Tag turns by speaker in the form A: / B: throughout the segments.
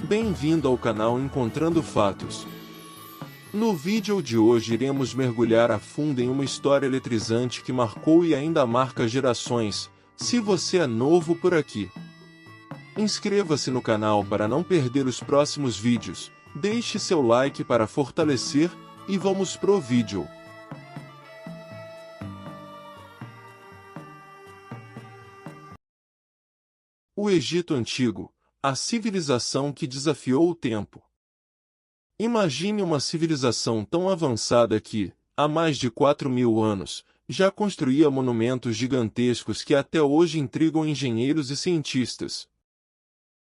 A: Bem-vindo ao canal Encontrando Fatos. No vídeo de hoje iremos mergulhar a fundo em uma história eletrizante que marcou e ainda marca gerações. Se você é novo por aqui, inscreva-se no canal para não perder os próximos vídeos, deixe seu like para fortalecer, e vamos pro vídeo. O Egito Antigo, a civilização que desafiou o tempo. Imagine uma civilização tão avançada que, há mais de 4.000 anos, já construía monumentos gigantescos que até hoje intrigam engenheiros e cientistas.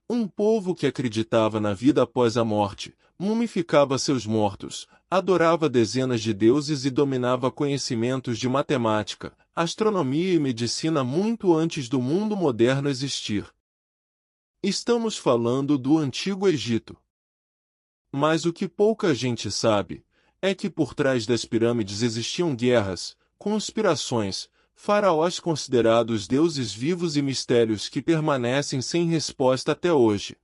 A: Um povo que acreditava na vida após a morte, mumificava seus mortos, adorava dezenas de deuses e dominava conhecimentos de matemática, astronomia e medicina muito antes do mundo moderno existir. Estamos falando do Antigo Egito. Mas o que pouca gente sabe, é que por trás das pirâmides existiam guerras, conspirações, faraós considerados deuses vivos e mistérios que permanecem sem resposta até hoje.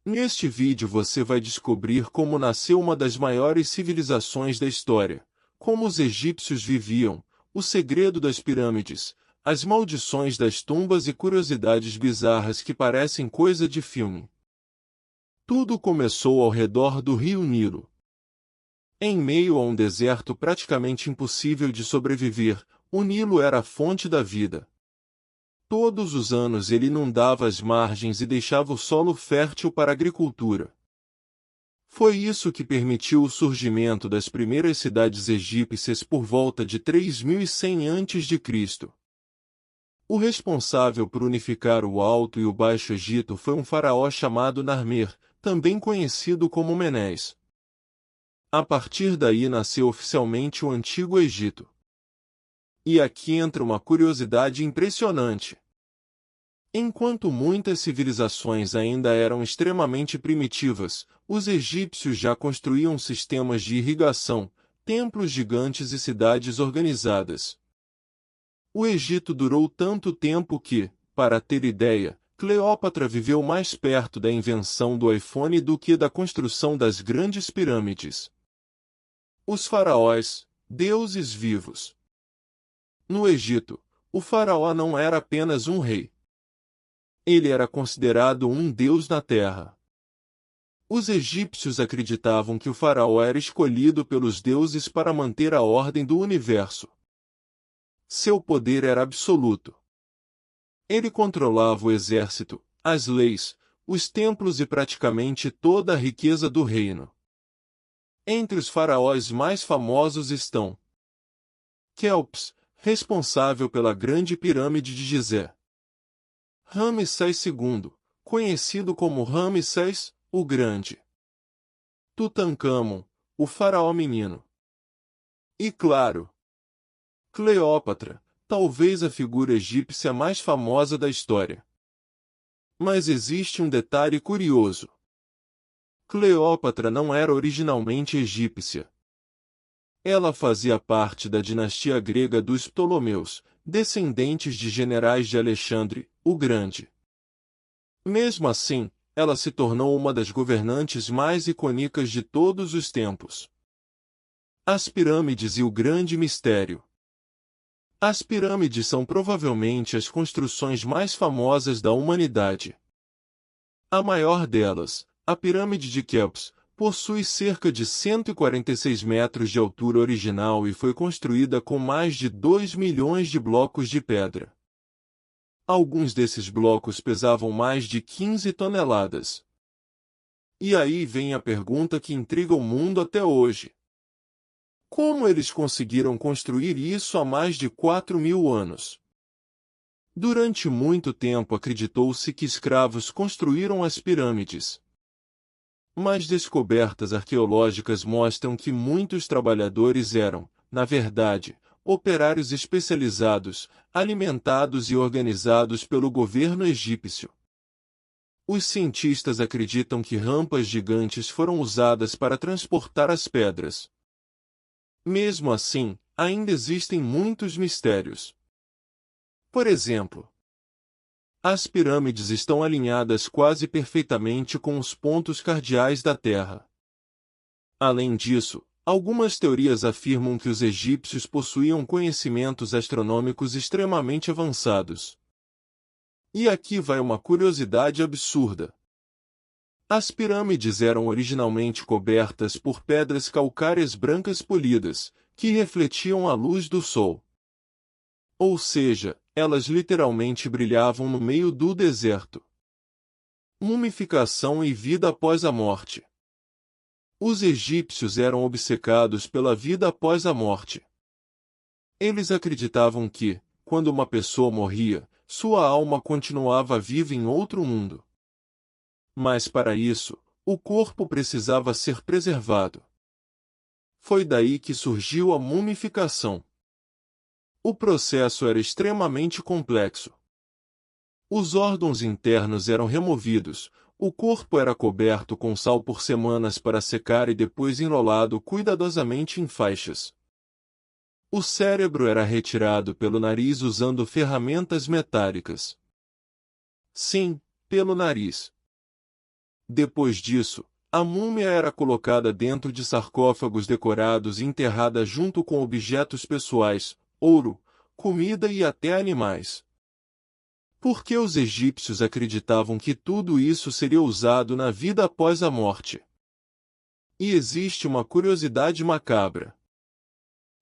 A: Neste vídeo você vai descobrir como nasceu uma das maiores civilizações da história, como os egípcios viviam, o segredo das pirâmides, as maldições das tumbas e curiosidades bizarras que parecem coisa de filme. Tudo começou ao redor do rio Nilo. Em meio a um deserto praticamente impossível de sobreviver, o Nilo era a fonte da vida. Todos os anos ele inundava as margens e deixava o solo fértil para a agricultura. Foi isso que permitiu o surgimento das primeiras cidades egípcias por volta de 3100 a.C. O responsável por unificar o Alto e o Baixo Egito foi um faraó chamado Narmer, também conhecido como Menés. A partir daí nasceu oficialmente o Antigo Egito. E aqui entra uma curiosidade impressionante. Enquanto muitas civilizações ainda eram extremamente primitivas, os egípcios já construíam sistemas de irrigação, templos gigantes e cidades organizadas. O Egito durou tanto tempo que, para ter ideia, Cleópatra viveu mais perto da invenção do iPhone do que da construção das grandes pirâmides. Os faraós, deuses vivos. No Egito, o faraó não era apenas um rei. Ele era considerado um deus na terra. Os egípcios acreditavam que o faraó era escolhido pelos deuses para manter a ordem do universo. Seu poder era absoluto. Ele controlava o exército, as leis, os templos e praticamente toda a riqueza do reino. Entre os faraós mais famosos estão Quéops, responsável pela Grande Pirâmide de Gizé. Ramsés II, conhecido como Ramsés, o Grande. Tutancâmon, o faraó menino. E claro, Cleópatra, talvez a figura egípcia mais famosa da história. Mas existe um detalhe curioso. Cleópatra não era originalmente egípcia. Ela fazia parte da dinastia grega dos Ptolomeus, descendentes de generais de Alexandre, o Grande. Mesmo assim, ela se tornou uma das governantes mais icônicas de todos os tempos. As pirâmides e o grande mistério. As pirâmides são provavelmente as construções mais famosas da humanidade. A maior delas, a Pirâmide de Quéops, possui cerca de 146 metros de altura original e foi construída com mais de 2 milhões de blocos de pedra. Alguns desses blocos pesavam mais de 15 toneladas. E aí vem a pergunta que intriga o mundo até hoje. Como eles conseguiram construir isso há mais de 4.000 anos? Durante muito tempo acreditou-se que escravos construíram as pirâmides. Mas descobertas arqueológicas mostram que muitos trabalhadores eram, na verdade, operários especializados, alimentados e organizados pelo governo egípcio. Os cientistas acreditam que rampas gigantes foram usadas para transportar as pedras. Mesmo assim, ainda existem muitos mistérios. Por exemplo, As pirâmides estão alinhadas quase perfeitamente com os pontos cardeais da Terra. Além disso, algumas teorias afirmam que os egípcios possuíam conhecimentos astronômicos extremamente avançados. E aqui vai uma curiosidade absurda. As pirâmides eram originalmente cobertas por pedras calcárias brancas polidas, que refletiam a luz do sol. Ou seja, elas literalmente brilhavam no meio do deserto. Mumificação e vida após a morte. Os egípcios eram obcecados pela vida após a morte. Eles acreditavam que, quando uma pessoa morria, sua alma continuava viva em outro mundo. Mas para isso, o corpo precisava ser preservado. Foi daí que surgiu a mumificação. O processo era extremamente complexo. Os órgãos internos eram removidos, o corpo era coberto com sal por semanas para secar e depois enrolado cuidadosamente em faixas. O cérebro era retirado pelo nariz usando ferramentas metálicas. Sim, pelo nariz. Depois disso, a múmia era colocada dentro de sarcófagos decorados e enterrada junto com objetos pessoais, ouro, comida e até animais. Por que os egípcios acreditavam que tudo isso seria usado na vida após a morte? E existe uma curiosidade macabra.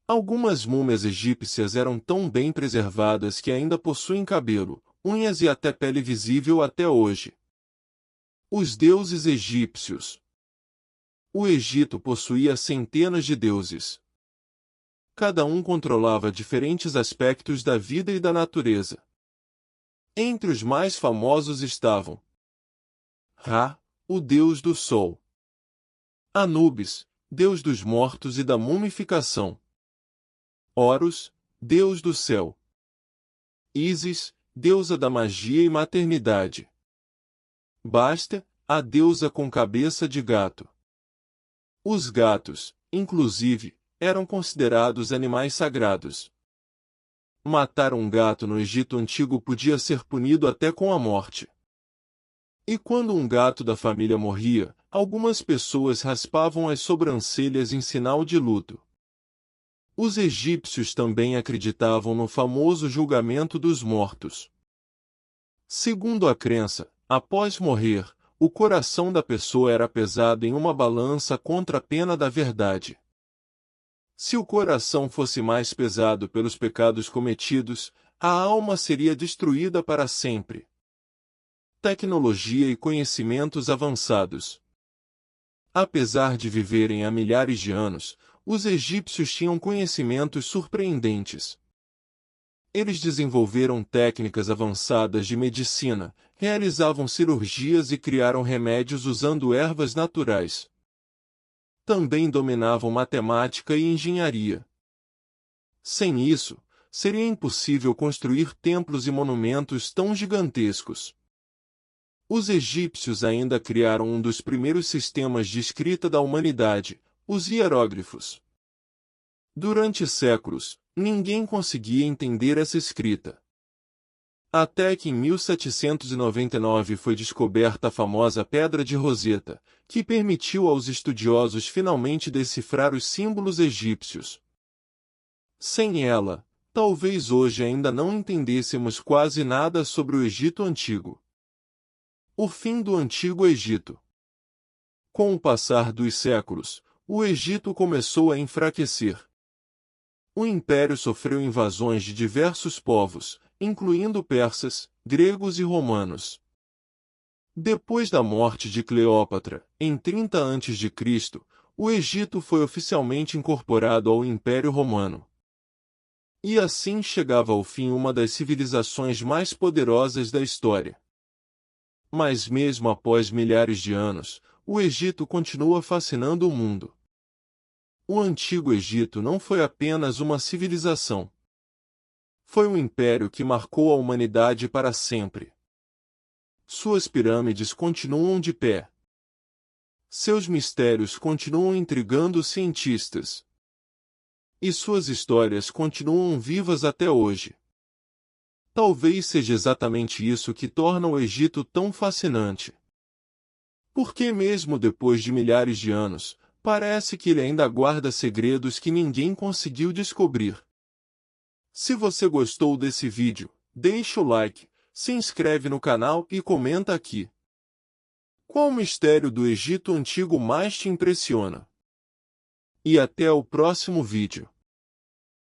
A: Algumas múmias egípcias eram tão bem preservadas que ainda possuem cabelo, unhas e até pele visível até hoje. Os deuses egípcios. O Egito possuía centenas de deuses. Cada um controlava diferentes aspectos da vida e da natureza. Entre os mais famosos estavam Ra, o deus do sol. Anubis, deus dos mortos e da mumificação. Horus, deus do céu. Ísis, deusa da magia e maternidade. Basta, a deusa com cabeça de gato. Os gatos, inclusive, eram considerados animais sagrados. Matar um gato no Egito Antigo podia ser punido até com a morte. E quando um gato da família morria, algumas pessoas raspavam as sobrancelhas em sinal de luto. Os egípcios também acreditavam no famoso julgamento dos mortos. Segundo a crença, após morrer, o coração da pessoa era pesado em uma balança contra a pena da verdade. Se o coração fosse mais pesado pelos pecados cometidos, a alma seria destruída para sempre. Tecnologia e conhecimentos avançados. Apesar de viverem há milhares de anos, os egípcios tinham conhecimentos surpreendentes. Eles desenvolveram técnicas avançadas de medicina, realizavam cirurgias e criaram remédios usando ervas naturais. Também dominavam matemática e engenharia. Sem isso, seria impossível construir templos e monumentos tão gigantescos. Os egípcios ainda criaram um dos primeiros sistemas de escrita da humanidade, os hieróglifos. Durante séculos, ninguém conseguia entender essa escrita. Até que em 1799 foi descoberta a famosa Pedra de Roseta, que permitiu aos estudiosos finalmente decifrar os símbolos egípcios. Sem ela, talvez hoje ainda não entendêssemos quase nada sobre o Egito Antigo. O fim do Antigo Egito. Com o passar dos séculos, o Egito começou a enfraquecer. O império sofreu invasões de diversos povos, incluindo persas, gregos e romanos. Depois da morte de Cleópatra, em 30 a.C., o Egito foi oficialmente incorporado ao Império Romano. E assim chegava ao fim uma das civilizações mais poderosas da história. Mas mesmo após milhares de anos, o Egito continua fascinando o mundo. O Antigo Egito não foi apenas uma civilização. Foi um império que marcou a humanidade para sempre. Suas pirâmides continuam de pé. Seus mistérios continuam intrigando os cientistas. E suas histórias continuam vivas até hoje. talvez seja exatamente isso que torna o Egito tão fascinante. Porque mesmo depois de milhares de anos, parece que ele ainda guarda segredos que ninguém conseguiu descobrir. Se você gostou desse vídeo, deixa o like, se inscreve no canal e comenta aqui. Qual mistério do Egito Antigo mais te impressiona? E até o próximo vídeo.